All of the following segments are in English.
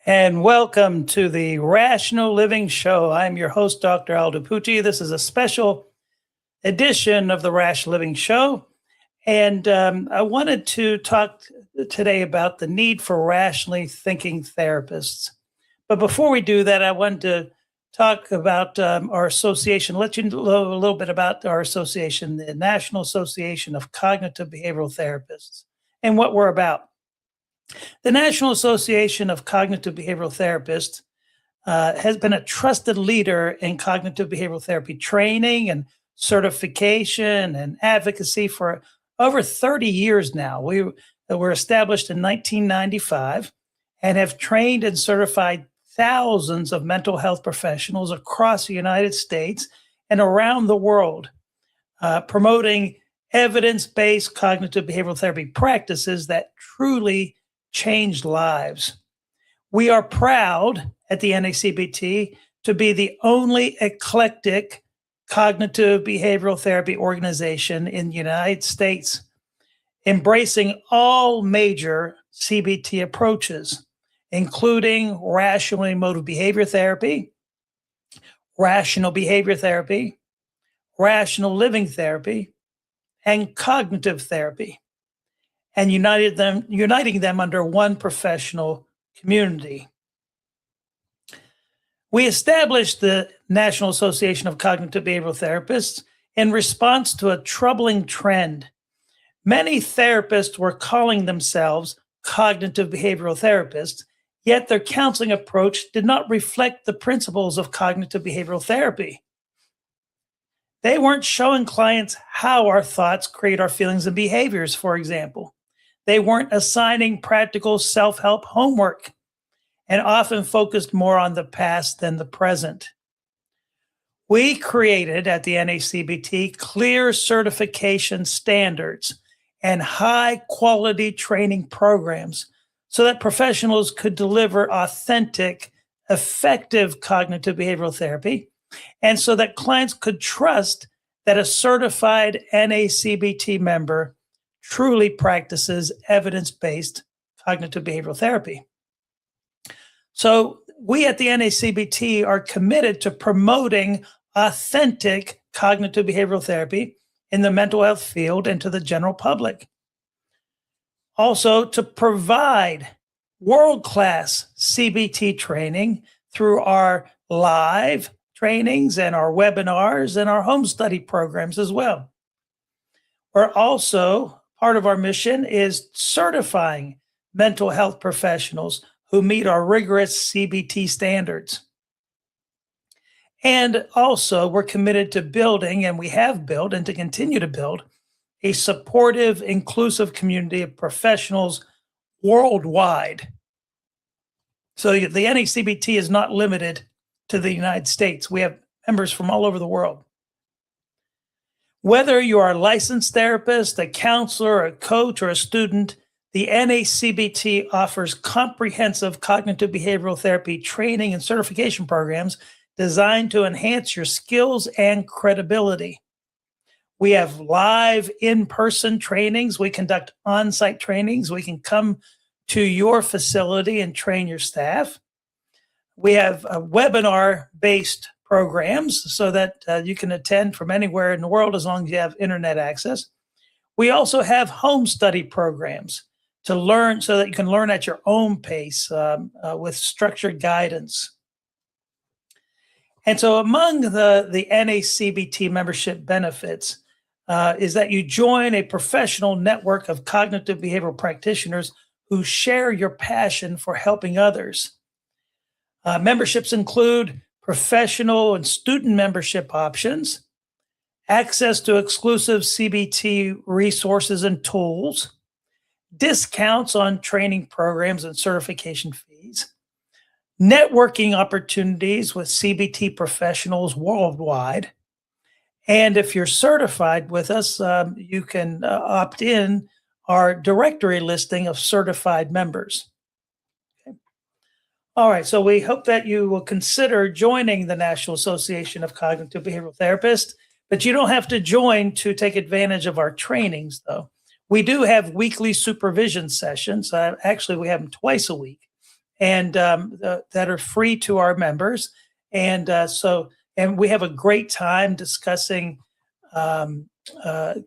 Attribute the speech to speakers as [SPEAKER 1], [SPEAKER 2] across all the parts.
[SPEAKER 1] And welcome to the Rational Living Show. I'm your host, Dr. Aldo Pucci. This is a special edition of the Rational Living Show. And I wanted to talk today about the need for rationally thinking therapists. But before we do that, I wanted to talk about our association, let you know a little bit about our association, the National Association of Cognitive Behavioral Therapists, and what we're about. The National Association of Cognitive Behavioral Therapists has been a trusted leader in cognitive behavioral therapy training and certification and advocacy for over 30 years now. We were established in 1995 and have trained and certified thousands of mental health professionals across the United States and around the world, promoting evidence-based cognitive behavioral therapy practices that truly changed lives. We are proud at the NACBT to be the only eclectic cognitive behavioral therapy organization in the United States, embracing all major CBT approaches, including rational emotive behavior therapy, rational behavior therapy, rational living therapy, and cognitive therapy, and uniting them under one professional community. We established the National Association of Cognitive Behavioral Therapists in response to a troubling trend. Many therapists were calling themselves cognitive behavioral therapists, yet their counseling approach did not reflect the principles of cognitive behavioral therapy. They weren't showing clients how our thoughts create our feelings and behaviors, for example. They weren't assigning practical self-help homework and often focused more on the past than the present. We created at the NACBT clear certification standards and high-quality training programs so that professionals could deliver authentic, effective cognitive behavioral therapy, and so that clients could trust that a certified NACBT member truly practices evidence-based cognitive behavioral therapy. So we at the NACBT are committed to promoting authentic cognitive behavioral therapy in the mental health field and to the general public. Also, to provide world-class CBT training through our live trainings and our webinars and our home study programs as well. We're also, part of our mission is certifying mental health professionals who meet our rigorous CBT standards. And also, we're committed to building, and we have built and to continue to build, a supportive, inclusive community of professionals worldwide. So the NACBT is not limited to the United States. We have members from all over the world. Whether you are a licensed therapist, a counselor, a coach, or a student, the NACBT offers comprehensive cognitive behavioral therapy training and certification programs designed to enhance your skills and credibility. We have live in-person trainings. We conduct on-site trainings. We can come to your facility and train your staff. We have webinar-based programs so that you can attend from anywhere in the world as long as you have internet access. We also have home study programs to learn so that you can learn at your own pace with structured guidance. And so among the NACBT membership benefits is that you join a professional network of cognitive behavioral practitioners who share your passion for helping others. Memberships include professional and student membership options, access to exclusive CBT resources and tools, discounts on training programs and certification fees, networking opportunities with CBT professionals worldwide. And if you're certified with us, you can opt in our directory listing of certified members. Okay. All right, so we hope that you will consider joining the National Association of Cognitive Behavioral Therapists, but you don't have to join to take advantage of our trainings, though. We do have weekly supervision sessions. Actually, we have them twice a week. and that are free to our members. And we have a great time discussing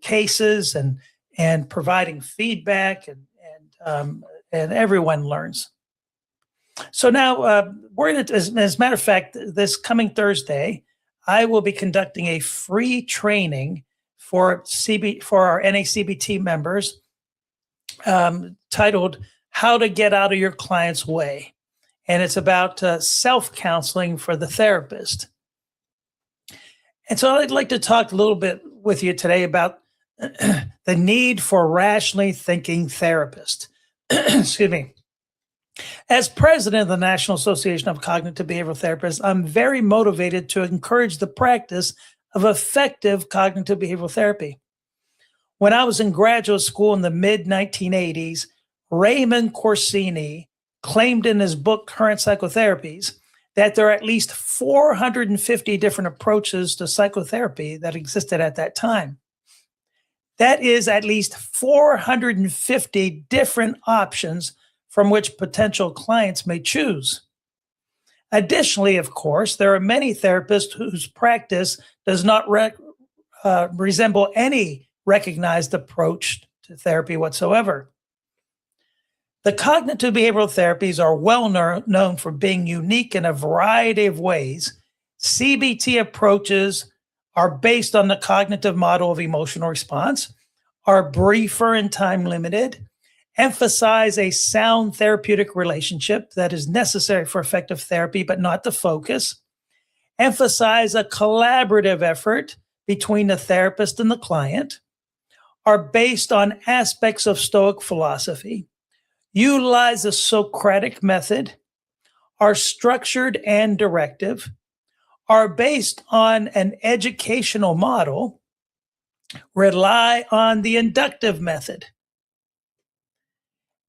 [SPEAKER 1] cases and providing feedback, and everyone learns. So now we're going to, as a matter of fact, this coming Thursday, I will be conducting a free training for our NACBT members, titled "How to Get Out of Your Client's Way," and it's about self-counseling for the therapist. And so I'd like to talk a little bit with you today about the need for rationally thinking therapists. Excuse me. As president of the National Association of Cognitive Behavioral Therapists, I'm very motivated to encourage the practice of effective cognitive behavioral therapy. When I was in graduate school in the mid-1980s, Raymond Corsini claimed in his book, Current Psychotherapies, that there are at least 450 different approaches to psychotherapy that existed at that time. That is at least 450 different options from which potential clients may choose. Additionally, of course, there are many therapists whose practice does not resemble any recognized approach to therapy whatsoever. The cognitive behavioral therapies are well known for being unique in a variety of ways. CBT approaches are based on the cognitive model of emotional response, are briefer and time limited, emphasize a sound therapeutic relationship that is necessary for effective therapy, but not the focus, emphasize a collaborative effort between the therapist and the client, are based on aspects of Stoic philosophy, utilize the Socratic method, are structured and directive, are based on an educational model, rely on the inductive method,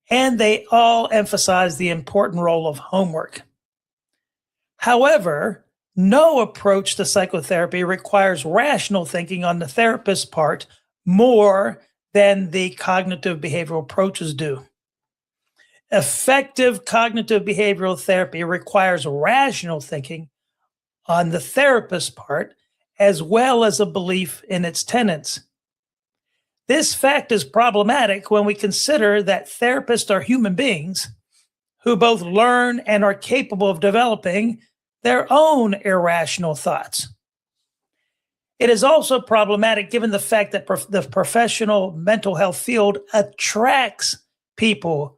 [SPEAKER 1] and they all emphasize the important role of homework. However, no approach to psychotherapy requires rational thinking on the therapist's part more than the cognitive behavioral approaches do. Effective cognitive behavioral therapy requires rational thinking on the therapist's part, as well as a belief in its tenets. This fact is problematic when we consider that therapists are human beings who both learn and are capable of developing their own irrational thoughts. It is also problematic given the fact that the professional mental health field attracts people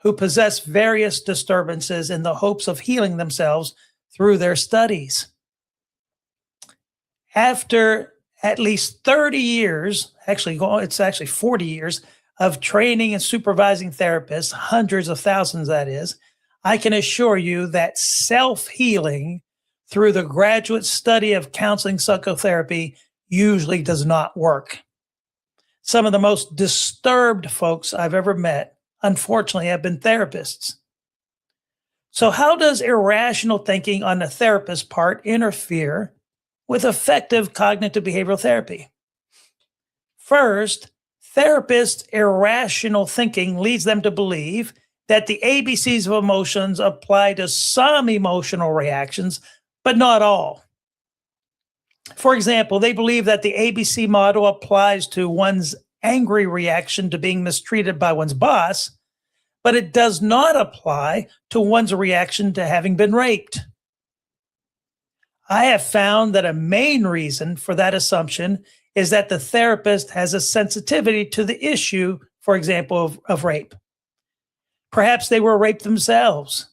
[SPEAKER 1] who possess various disturbances in the hopes of healing themselves through their studies. After at least 30 years, it's actually 40 years of training and supervising therapists, hundreds of thousands that is, I can assure you that self-healing through the graduate study of counseling psychotherapy usually does not work. Some of the most disturbed folks I've ever met, unfortunately, have been therapists. So how does irrational thinking on the therapist's part interfere with effective cognitive behavioral therapy? First, therapists' irrational thinking leads them to believe that the ABCs of emotions apply to some emotional reactions, but not all. For example, they believe that the ABC model applies to one's angry reaction to being mistreated by one's boss, but it does not apply to one's reaction to having been raped. I have found that a main reason for that assumption is that the therapist has a sensitivity to the issue, for example, of rape. Perhaps they were raped themselves.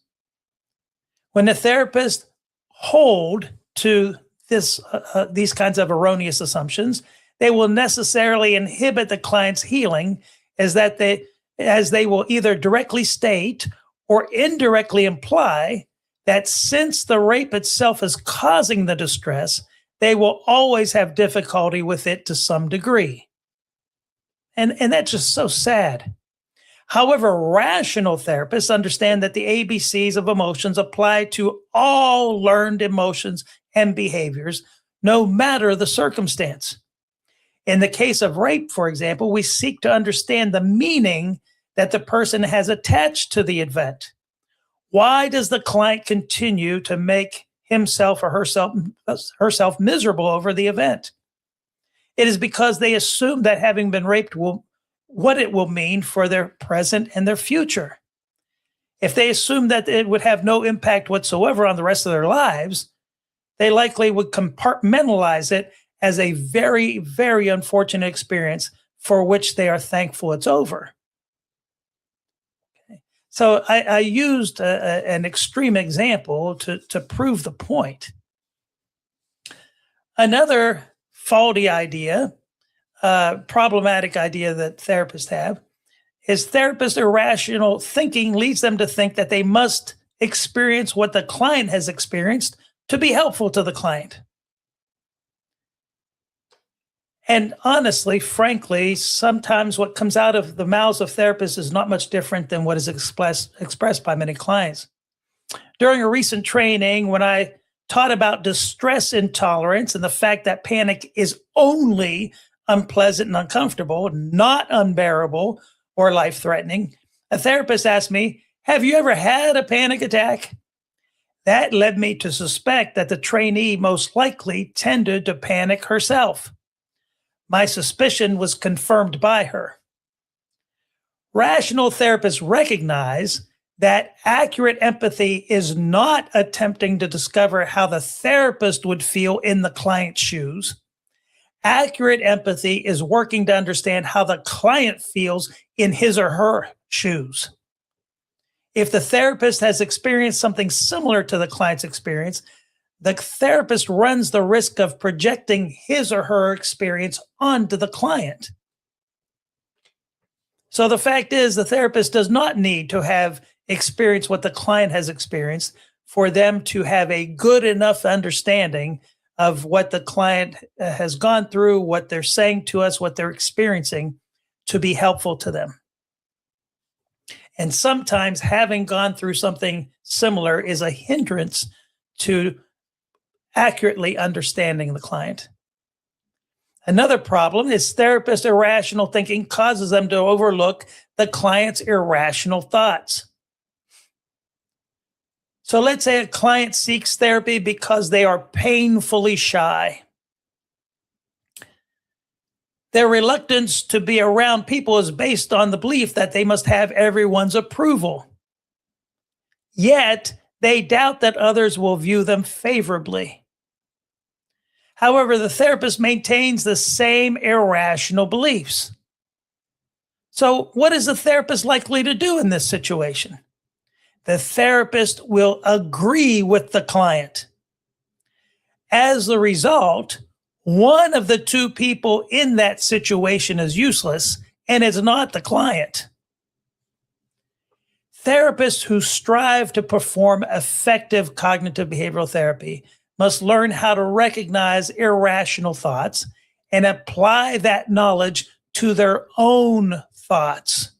[SPEAKER 1] When the therapist hold to these kinds of erroneous assumptions, they will necessarily inhibit the client's healing, as they will either directly state or indirectly imply that since the rape itself is causing the distress, they will always have difficulty with it to some degree. And that's just so sad. However, rational therapists understand that the ABCs of emotions apply to all learned emotions and behaviors, no matter the circumstance. In the case of rape, for example, we seek to understand the meaning that the person has attached to the event. Why does the client continue to make himself or herself miserable over the event? It is because they assume that having been raped will what it will mean for their present and their future. If they assume that it would have no impact whatsoever on the rest of their lives, they likely would compartmentalize it as a very, very unfortunate experience for which they are thankful it's over. So I used an extreme example to prove the point. Another faulty idea, problematic idea that therapists have is therapists' irrational thinking leads them to think that they must experience what the client has experienced to be helpful to the client. And honestly, frankly, sometimes what comes out of the mouths of therapists is not much different than what is expressed by many clients. During a recent training, when I taught about distress intolerance and the fact that panic is only unpleasant and uncomfortable, not unbearable or life-threatening, a therapist asked me, "Have you ever had a panic attack?" That led me to suspect that the trainee most likely tended to panic herself. My suspicion was confirmed by her. Rational therapists recognize that accurate empathy is not attempting to discover how the therapist would feel in the client's shoes. Accurate empathy is working to understand how the client feels in his or her shoes. If the therapist has experienced something similar to the client's experience, the therapist runs the risk of projecting his or her experience onto the client. So the fact is, the therapist does not need to have experienced what the client has experienced for them to have a good enough understanding of what the client has gone through, what they're saying to us, what they're experiencing to be helpful to them. And sometimes having gone through something similar is a hindrance to accurately understanding the client. Another problem is therapist irrational thinking causes them to overlook the client's irrational thoughts. So let's say a client seeks therapy because they are painfully shy. Their reluctance to be around people is based on the belief that they must have everyone's approval. Yet, they doubt that others will view them favorably. However, the therapist maintains the same irrational beliefs. So, what is the therapist likely to do in this situation? The therapist will agree with the client. As a result, one of the two people in that situation is useless, and it's not the client. Therapists who strive to perform effective cognitive behavioral therapy must learn how to recognize irrational thoughts and apply that knowledge to their own thoughts.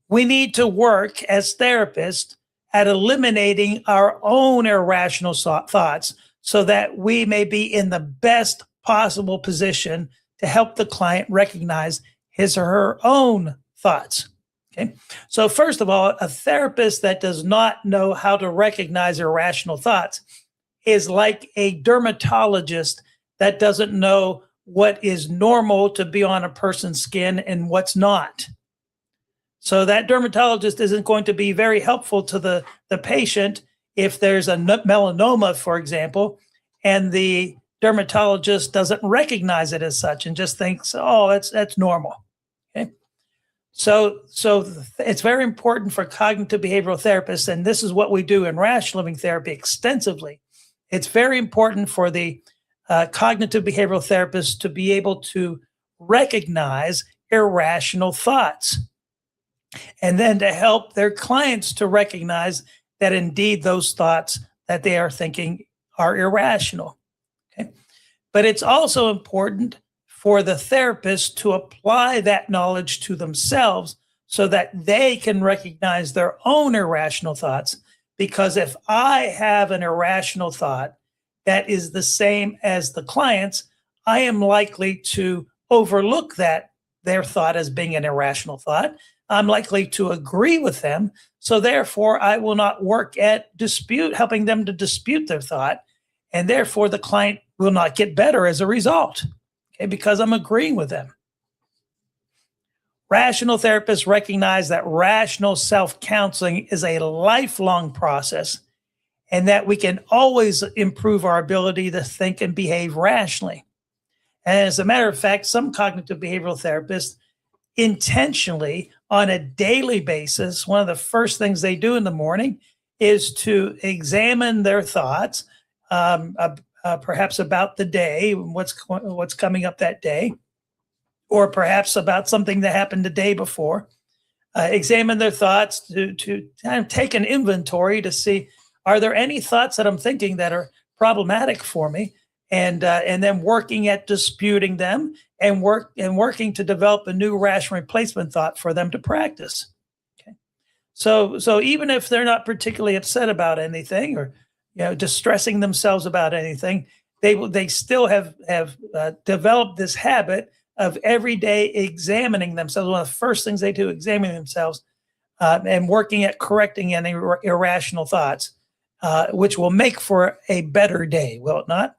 [SPEAKER 1] We need to work as therapists at eliminating our own irrational thoughts so that we may be in the best possible position to help the client recognize his or her own thoughts. Okay. So first of all, a therapist that does not know how to recognize irrational thoughts is like a dermatologist that doesn't know what is normal to be on a person's skin and what's not. So that dermatologist isn't going to be very helpful to the patient if there's a melanoma, for example, and the dermatologist doesn't recognize it as such and just thinks, oh, that's normal. Okay. So it's very important for cognitive behavioral therapists, and this is what we do in rational living therapy extensively. It's very important for the cognitive behavioral therapists to be able to recognize irrational thoughts and then to help their clients to recognize that indeed those thoughts that they are thinking are irrational. Okay? But it's also important for the therapist to apply that knowledge to themselves so that they can recognize their own irrational thoughts. Because if I have an irrational thought that is the same as the client's, I am likely to overlook that their thought as being an irrational thought. I'm likely to agree with them. So therefore, I will not work at helping them to dispute their thought. And therefore, the client will not get better as a result, okay, because I'm agreeing with them. Rational therapists recognize that rational self-counseling is a lifelong process and that we can always improve our ability to think and behave rationally. And as a matter of fact, some cognitive behavioral therapists intentionally, on a daily basis, one of the first things they do in the morning is to examine their thoughts, perhaps about the day, what's coming up that day, or perhaps about something that happened the day before. Examine their thoughts to kind of take an inventory to see, are there any thoughts that I'm thinking that are problematic for me, and then working at disputing them and working to develop a new rational replacement thought for them to practice. Okay, so even if they're not particularly upset about anything, or distressing themselves about anything, they still have developed this habit of every day examining themselves. One of the first things they do, examining themselves, and working at correcting any irrational thoughts, which will make for a better day, will it not?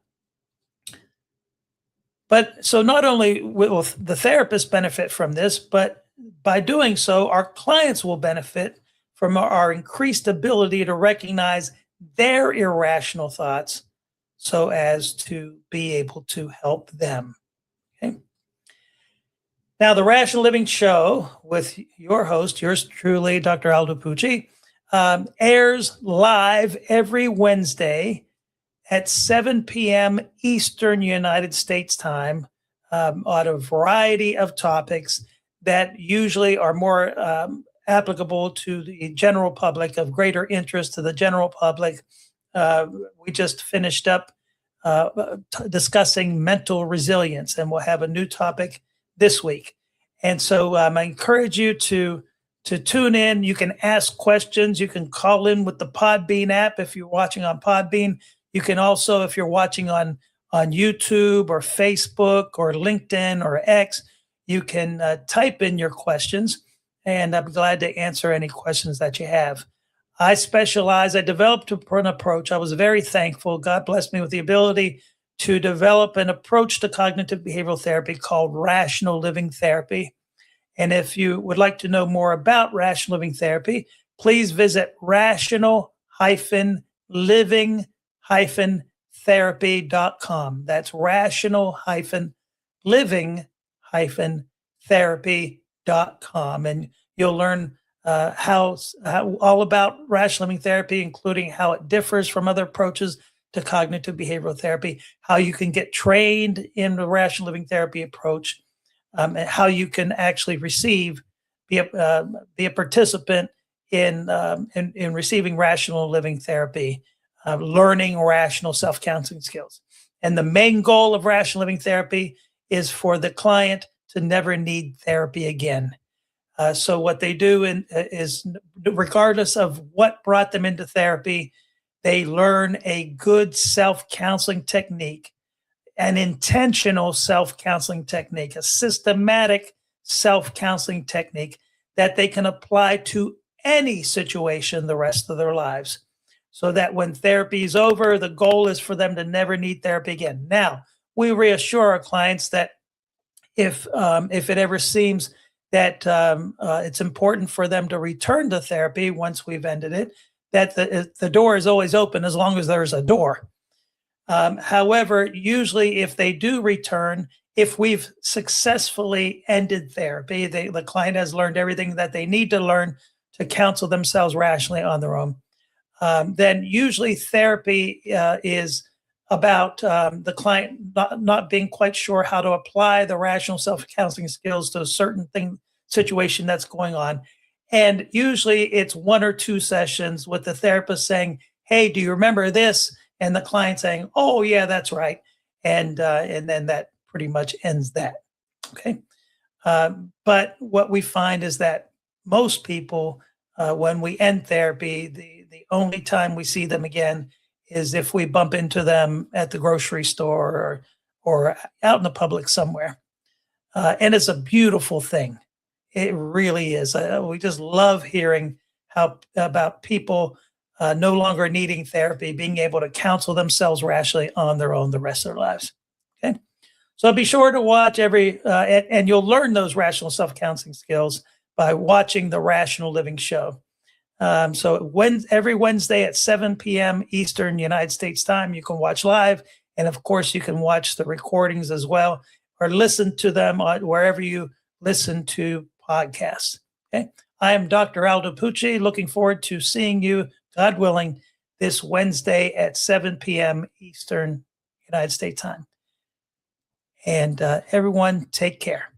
[SPEAKER 1] But so not only will the therapist benefit from this, but by doing so, our clients will benefit from our increased ability to recognize their irrational thoughts so as to be able to help them. Okay. Now, the Rational Living Show with your host, yours truly, Dr. Aldo Pucci, airs live every Wednesday at 7 p.m. Eastern United States time, on a variety of topics that usually are more applicable to the general public, of greater interest to the general public. We just finished up discussing mental resilience, and we'll have a new topic this week. And so I encourage you to tune in. You can ask questions. You can call in with the Podbean app if you're watching on Podbean. You can also, if you're watching on YouTube or Facebook or LinkedIn or X, you can type in your questions, and I'm glad to answer any questions that you have. I developed an approach. I was very thankful. God blessed me with the ability to develop an approach to cognitive behavioral therapy called Rational Living Therapy. And if you would like to know more about Rational Living Therapy, please visit rational-living-therapy.com. That's rational-living-therapy.com. And you'll learn how all about rational living therapy, including how it differs from other approaches to cognitive behavioral therapy, how you can get trained in the rational living therapy approach, and how you can actually be a participant in receiving rational living therapy, learning rational self-counseling skills. And the main goal of rational living therapy is for the client to never need therapy again. So what they do is, regardless of what brought them into therapy, they learn a good self-counseling technique, an intentional self-counseling technique, a systematic self-counseling technique that they can apply to any situation the rest of their lives, so that when therapy is over, the goal is for them to never need therapy again. Now, we reassure our clients that if it ever seems that it's important for them to return to therapy once we've ended it, that the door is always open as long as there's a door. However, usually if they do return, if we've successfully ended therapy, the client has learned everything that they need to learn to counsel themselves rationally on their own, then usually therapy is about the client not being quite sure how to apply the rational self-counseling skills to a certain situation that's going on. And usually it's 1 or 2 sessions with the therapist saying, "Hey, do you remember this?" And the client saying, "Oh, yeah, that's right." And then that pretty much ends that. Okay. But what we find is that most people, when we end therapy, the only time we see them again is if we bump into them at the grocery store or out in the public somewhere. And it's a beautiful thing. It really is. We just love hearing how about people no longer needing therapy, being able to counsel themselves rationally on their own the rest of their lives. Okay. So be sure to watch and you'll learn those rational self counseling skills by watching the Rational Living Show. So every Wednesday at 7 p.m. Eastern United States time, you can watch live. And of course, you can watch the recordings as well, or listen to them wherever you listen to podcasts. Okay. I am Dr. Aldo Pucci, looking forward to seeing you, God willing, this Wednesday at 7 p.m. Eastern United States time. And everyone, take care.